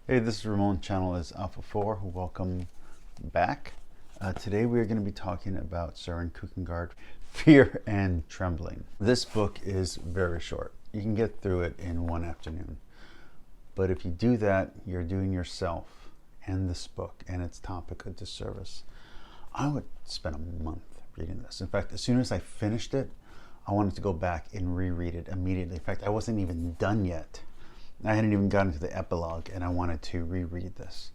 Hey, this is Ramon. Channel is Alpha 4. Welcome back. Today we are going to be talking about Soren Kierkegaard, Fear and Trembling. This book is very short. You can get through it in one afternoon. But if you do that, you're doing yourself and this book and its topic a disservice. I would spend a month reading this. In fact, as soon as I finished it, I wanted to go back and reread it immediately. In fact, I wasn't even done yet. I hadn't even gotten to the epilogue, and I wanted to reread this.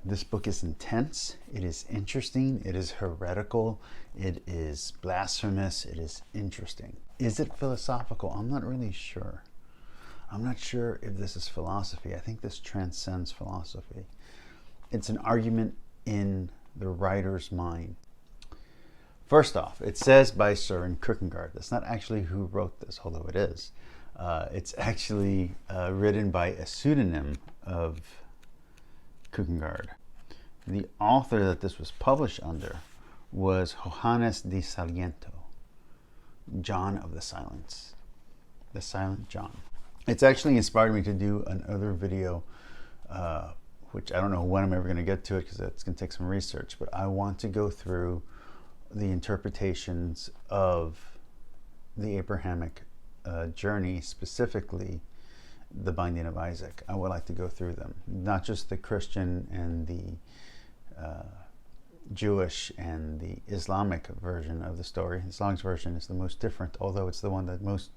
This book is intense. It is interesting. It is heretical. It is blasphemous. It is interesting. Is it philosophical? I'm not really sure. I'm not sure if this is philosophy. I think this transcends philosophy. It's an argument in the writer's mind. First off, it says by Soren Kierkegaard. That's not actually who wrote this, although it is. It's actually written by a pseudonym of Kierkegaard. The author that this was published under was Johannes de Silentio, John of the Silence, the Silent John. It's actually inspired me to do another video, which I don't know when I'm ever going to get to it because it's going to take some research, but I want to go through the interpretations of the Abrahamic journey, specifically the Binding of Issac. I would like to go through them, not just the Christian and the Jewish and the Islamic version of the story. Islamic version is the most different, although it's the one that most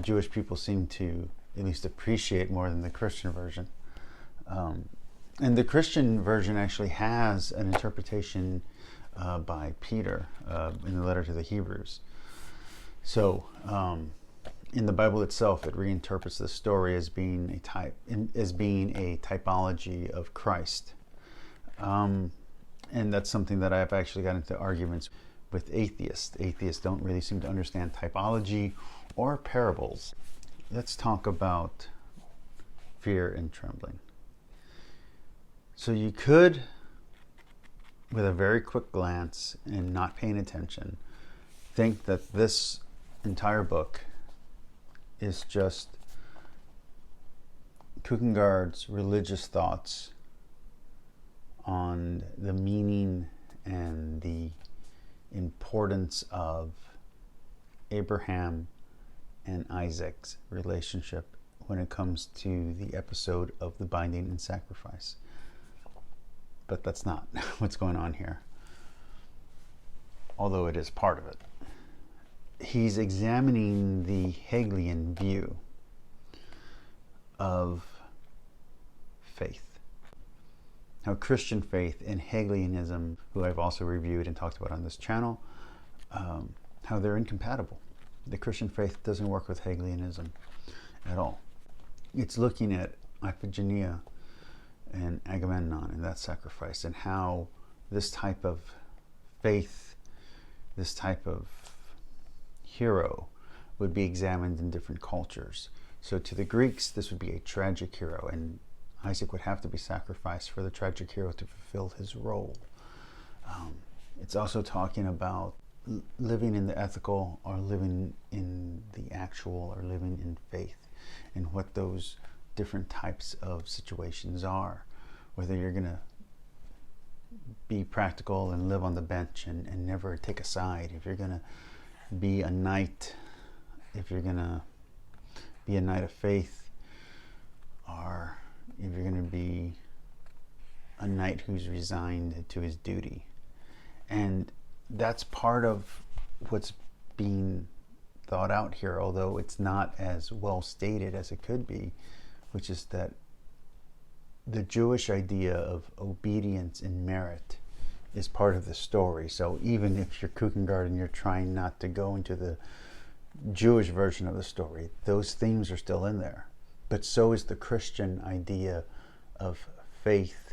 Jewish people seem to at least appreciate more than the Christian version. And the Christian version actually has an interpretation by Peter in the letter to the Hebrews. So in the Bible itself, it reinterprets the story as being a typology of Christ, and that's something that I've actually got into arguments with atheists. Atheists don't really seem to understand typology or parables. Let's talk about fear and trembling. So you could, with a very quick glance and not paying attention, think that this entire book is just Kierkegaard's religious thoughts on the meaning and the importance of Abraham and Isaac's relationship when it comes to the episode of the binding and sacrifice. But that's not what's going on here, although it is part of it. He's examining the Hegelian view of faith. How Christian faith and Hegelianism, who I've also reviewed and talked about on this channel, how they're incompatible. The Christian faith doesn't work with Hegelianism at all. It's looking at Iphigenia and Agamemnon and that sacrifice, and how this type of faith, this type of hero would be examined in different cultures. So to the Greeks, this would be a tragic hero, and Isaac would have to be sacrificed for the tragic hero to fulfill his role. It's also talking about living in the ethical, or living in the actual, or living in faith, and what those different types of situations are. Whether you're going to be practical and live on the bench and never take a side, if you're going to be a knight, if you're going to be a knight of faith, or if you're going to be a knight who's resigned to his duty. And that's part of what's being thought out here, although it's not as well stated as it could be, which is that the Jewish idea of obedience and merit is part of the story. So even if you're Kierkegaard and you're trying not to go into the Jewish version of the story, those themes are still in there. But so is the Christian idea of faith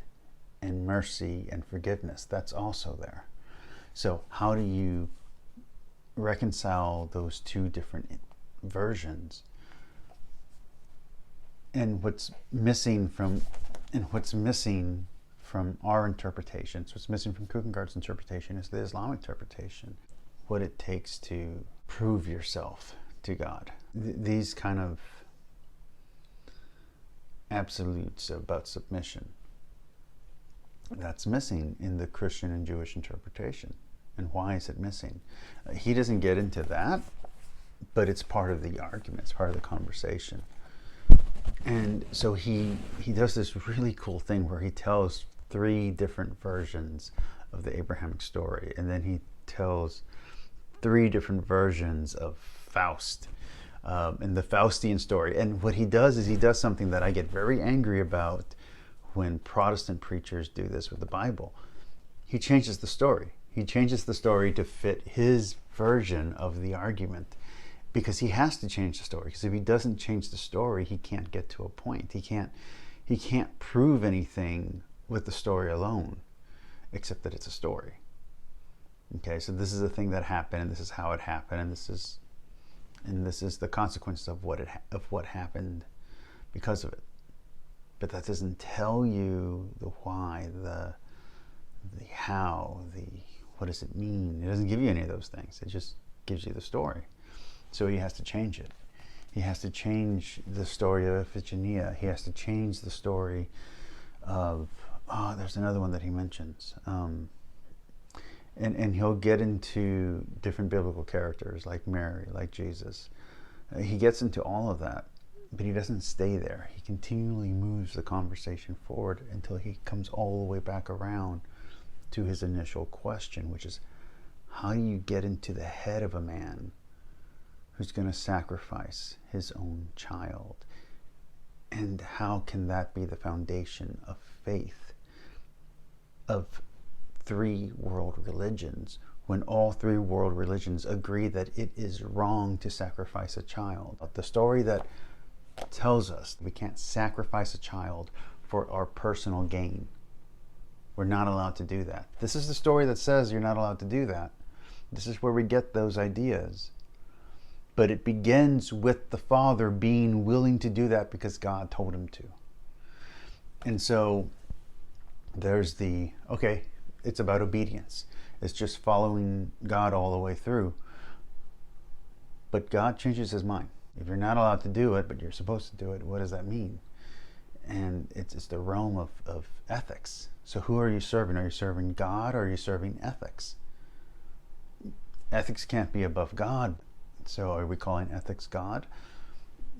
and mercy and forgiveness. That's also there. So how do you reconcile those two different versions? And what's missing from our interpretations, what's missing from Kierkegaard's interpretation, is the Islamic interpretation. What it takes to prove yourself to God. These kind of absolutes about submission. That's missing in the Christian and Jewish interpretation. And why is it missing? He doesn't get into that, but it's part of the argument, it's part of the conversation. And so he does this really cool thing where he tells 3 different versions of the Abrahamic story, and then he tells 3 different versions of Faust in the Faustian story. And what he does is he does something that I get very angry about when Protestant preachers do this with the Bible. He changes the story. He changes the story to fit his version of the argument, because he has to change the story. Because if he doesn't change the story, he can't get to a point. He can't prove anything with the story alone, except that it's a story. Okay, so this is a thing that happened, and this is how it happened, and this is the consequence of what happened because of it. But that doesn't tell you the why, the how, what does it mean. It doesn't give you any of those things. It just gives you the story. So he has to change it. He has to change the story of Iphigenia. He has to change the story of, there's another one that he mentions. And he'll get into different biblical characters like Mary, like Jesus. He gets into all of that, but he doesn't stay there. He continually moves the conversation forward until he comes all the way back around to his initial question, which is, how do you get into the head of a man who's going to sacrifice his own child? And how can that be the foundation of faith of 3 world religions, when all 3 world religions agree that it is wrong to sacrifice a child? The story that tells us we can't sacrifice a child for our personal gain. We're not allowed to do that. This is the story that says you're not allowed to do that. This is where we get those ideas. But it begins with the Father being willing to do that because God told him to. And so there's it's about obedience. It's just following God all the way through. But God changes his mind. If you're not allowed to do it, but you're supposed to do it, what does that mean? And it's the realm of ethics. So who are you serving? Are you serving God, or are you serving ethics? Ethics can't be above God. So are we calling ethics God?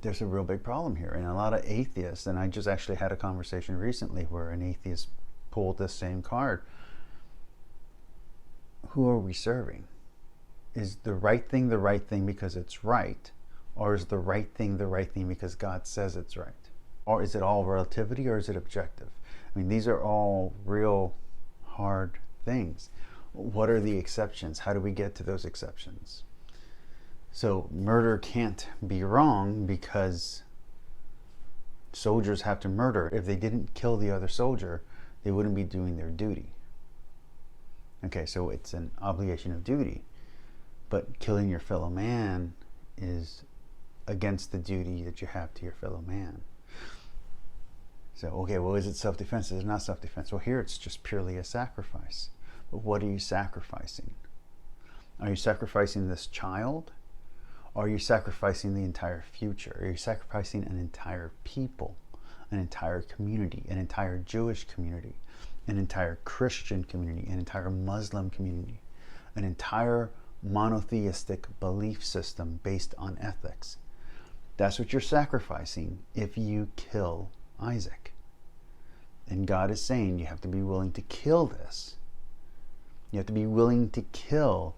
There's a real big problem here. And a lot of atheists, and I just actually had a conversation recently where an atheist pulled this same card. Who are we serving? Is the right thing because it's right? Or is the right thing because God says it's right? Or is it all relativity, or is it objective? I mean, these are all real hard things. What are the exceptions? How do we get to those exceptions? So murder can't be wrong because soldiers have to murder. If they didn't kill the other soldier, they wouldn't be doing their duty. Okay, so it's an obligation of duty. But killing your fellow man is against the duty that you have to your fellow man. So, okay, well, is it self-defense? Is it not self-defense? Well, here it's just purely a sacrifice. But what are you sacrificing? Are you sacrificing this child? Or are you sacrificing the entire future? Are you sacrificing an entire people, an entire community, an entire Jewish community, an entire Christian community, an entire Muslim community, an entire monotheistic belief system based on ethics? That's what you're sacrificing if you kill Isaac. And God is saying you have to be willing to kill this. You have to be willing to kill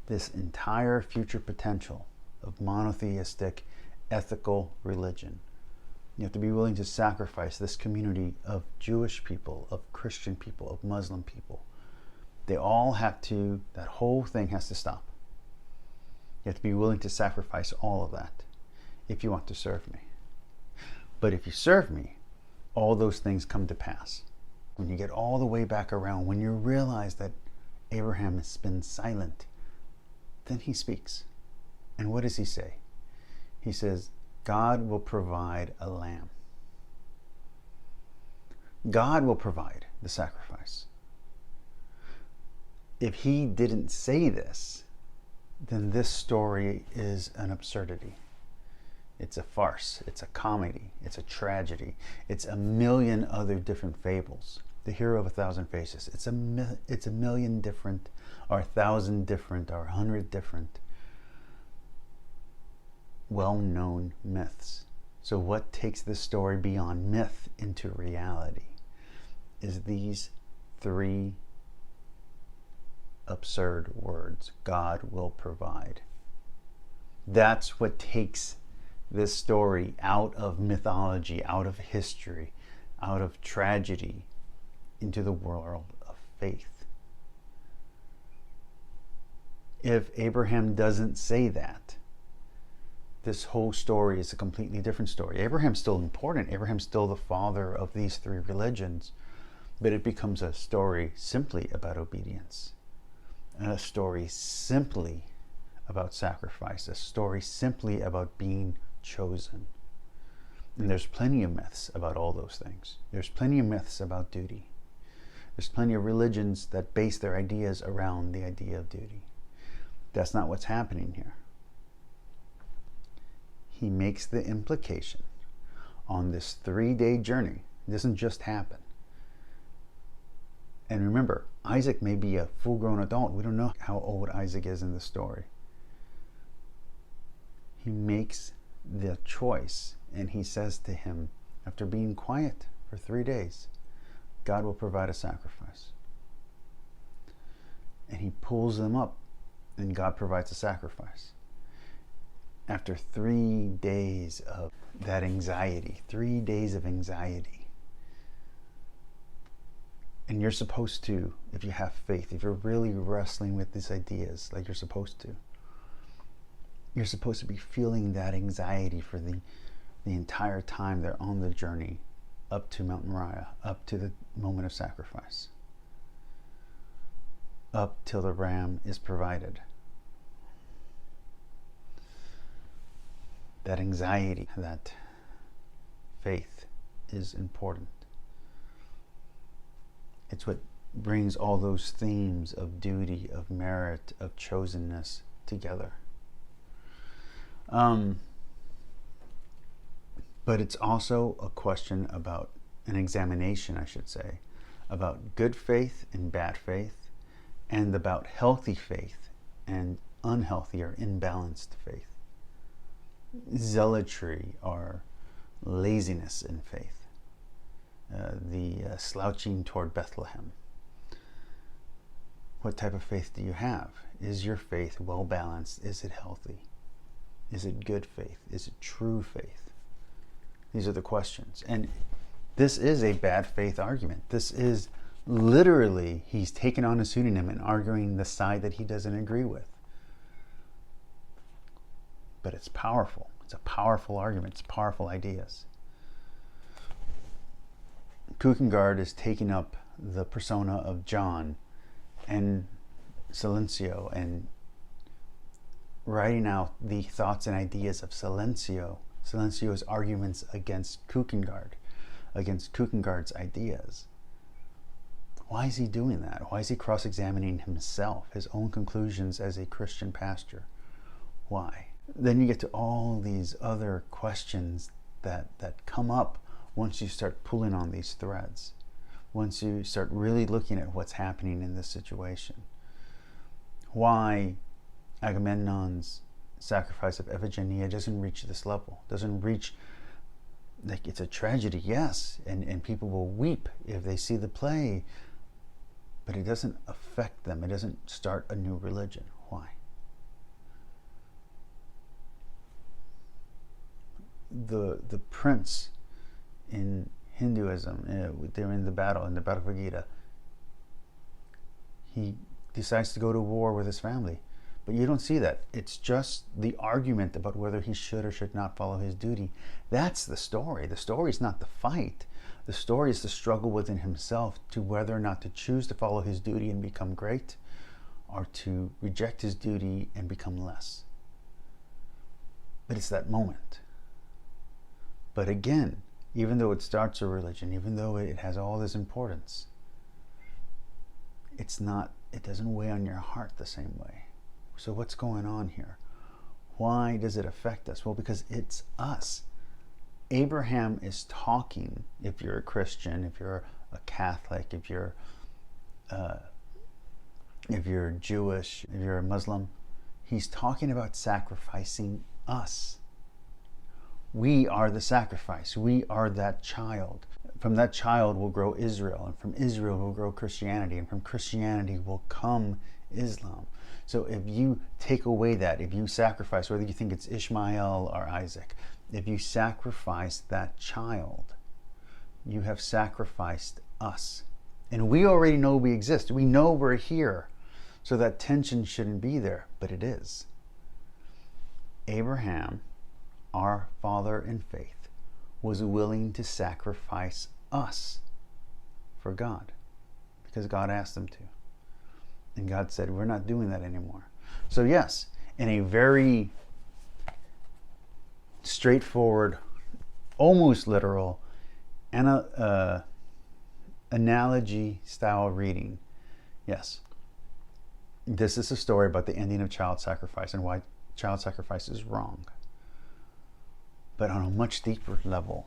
this entire future potential of monotheistic ethical religion. You have to be willing to sacrifice this community of Jewish people, of Christian people, of Muslim people. They all have to, that whole thing has to stop. You have to be willing to sacrifice all of that if you want to serve me. But if you serve me, all those things come to pass. When you get all the way back around, when you realize that Abraham has been silent, then he speaks. And what does he say? He says, God will provide a lamb. God will provide the sacrifice. If he didn't say this, then this story is an absurdity. It's a farce. It's a comedy. It's a tragedy. It's a million other different fables. The Hero of a Thousand Faces. It's a million different, or 1,000 different, or 100 different well-known myths. So what takes this story beyond myth into reality is these 3 absurd words: God will provide. That's what takes this story out of mythology, out of history, out of tragedy, into the world of faith. If Abraham doesn't say that, this whole story is a completely different story. Abraham's still important. Abraham's still the father of these 3 religions, but it becomes a story simply about obedience, and a story simply about sacrifice, a story simply about being chosen. And there's plenty of myths about all those things. There's plenty of myths about duty. There's plenty of religions that base their ideas around the idea of duty. That's not what's happening here. He makes the implication on this 3-day journey. It doesn't just happen. And remember, Isaac may be a full-grown adult. We don't know how old Isaac is in the story. He makes the choice, and he says to him, after being quiet for 3 days, God will provide a sacrifice. And he pulls them up, and God provides a sacrifice. After 3 days of that anxiety, 3 days of anxiety. And you're supposed to, if you have faith, if you're really wrestling with these ideas like you're supposed to be feeling that anxiety for the entire time they're on the journey up to Mount Moriah, up to the moment of sacrifice, up till the ram is provided. That anxiety, that faith is important. It's what brings all those themes of duty, of merit, of chosenness together. But it's also a question about an examination, I should say, about good faith and bad faith, and about healthy faith and unhealthy or imbalanced faith. Zealotry or laziness in faith. The slouching toward Bethlehem. What type of faith do you have? Is your faith well balanced? Is it healthy? Is it good faith? Is it true faith? These are the questions. And this is a bad faith argument. This is literally, he's taken on a pseudonym and arguing the side that he doesn't agree with. But it's powerful. It's a powerful argument. It's powerful ideas. Kierkegaard is taking up the persona of John and Silentio and writing out the thoughts and ideas of Silentio's arguments against Kierkegaard, against Kierkegaard's ideas. Why is he doing that? Why is he cross-examining himself, his own conclusions as a Christian pastor? Why? Then you get to all these other questions that come up once you start pulling on these threads, once you start really looking at what's happening in this situation. Why Agamemnon's sacrifice of Iphigenia doesn't reach this level, doesn't reach, like, it's a tragedy, yes, and people will weep if they see the play, but it doesn't affect them. It doesn't start a new religion. Why? The prince in Hinduism, during the battle, in the Bhagavad Gita, he decides to go to war with his family. But you don't see that. It's just the argument about whether he should or should not follow his duty. That's the story. The story is not the fight. The story is the struggle within himself to whether or not to choose to follow his duty and become great, or to reject his duty and become less. But it's that moment. But again, even though it starts a religion, even though it has all this importance, it doesn't weigh on your heart the same way. So what's going on here? Why does it affect us? Well, because it's us. Abraham is talking, if you're a Christian, if you're a Catholic, if you're Jewish, if you're a Muslim, he's talking about sacrificing us. We are the sacrifice. We are that child. From that child will grow Israel, and from Israel will grow Christianity, and from Christianity will come Islam. So if you take away that, if you sacrifice, whether you think it's Ishmael or Isaac, if you sacrifice that child, you have sacrificed us. And we already know we exist. We know we're here. So that tension shouldn't be there, but it is. Abraham, our father in faith, was willing to sacrifice us for God because God asked him to. And God said, we're not doing that anymore. So yes, in a very straightforward, almost literal analogy style reading, yes, this is a story about the ending of child sacrifice and why child sacrifice is wrong. But on a much deeper level,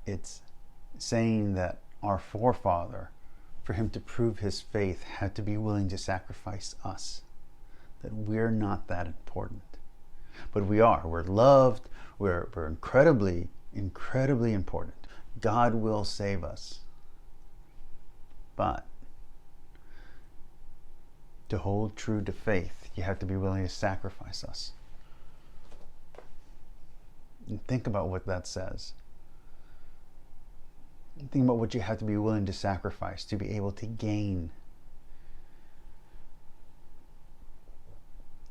it's saying that our forefather, for him to prove his faith, had to be willing to sacrifice us. That we're not that important. But we are. We're loved. We're incredibly, incredibly important. God will save us. But to hold true to faith, you have to be willing to sacrifice us. And think about what that says. Think about what you have to be willing to sacrifice to be able to gain.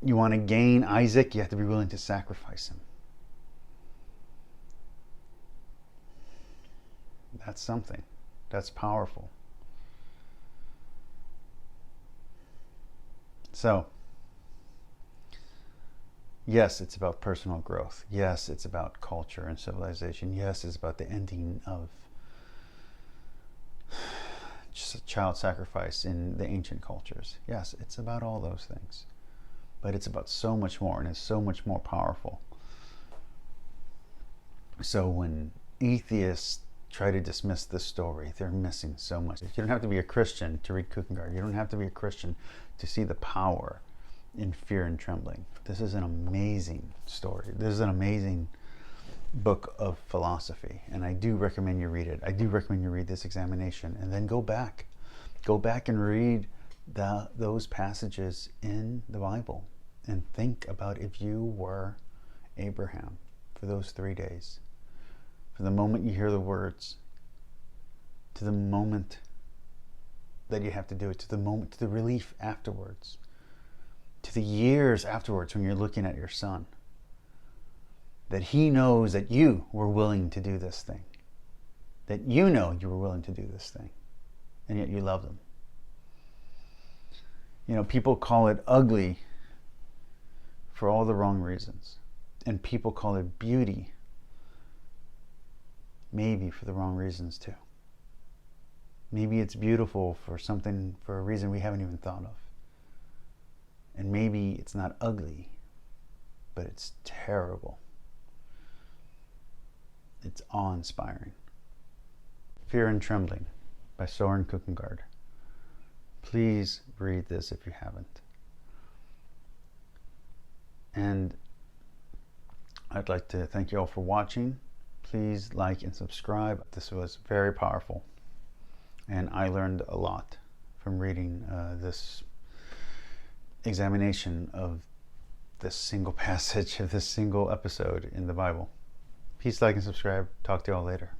You want to gain Isaac, you have to be willing to sacrifice him. That's something. That's powerful. So, yes, it's about personal growth. Yes, it's about culture and civilization. Yes, it's about the ending of child sacrifice in the ancient cultures. Yes, it's about all those things. But it's about so much more, and it's so much more powerful. So when atheists try to dismiss this story, they're missing so much. You don't have to be a Christian to read Kierkegaard. You don't have to be a Christian to see the power in Fear and Trembling. This is an amazing story. This is an amazing book of philosophy, and I do recommend you read it. I do recommend you read this examination, and then go back and read those passages in the Bible, and think about if you were Abraham for those 3 days, from the moment you hear the words to the moment that you have to do it, to the relief afterwards, to the years afterwards when you're looking at your son, that he knows that you were willing to do this thing, that you know you were willing to do this thing, and yet you love them. You know, people call it ugly for all the wrong reasons, and people call it beauty maybe for the wrong reasons too. Maybe it's beautiful for a reason we haven't even thought of. And maybe it's not ugly, but it's terrible. It's awe-inspiring. Fear and Trembling by Soren Kierkegaard. Please read this if you haven't. And I'd like to thank you all for watching. Please like and subscribe. This was very powerful, and I learned a lot from reading this examination of this single passage of this single episode in the Bible. Please like and subscribe. Talk to you all later.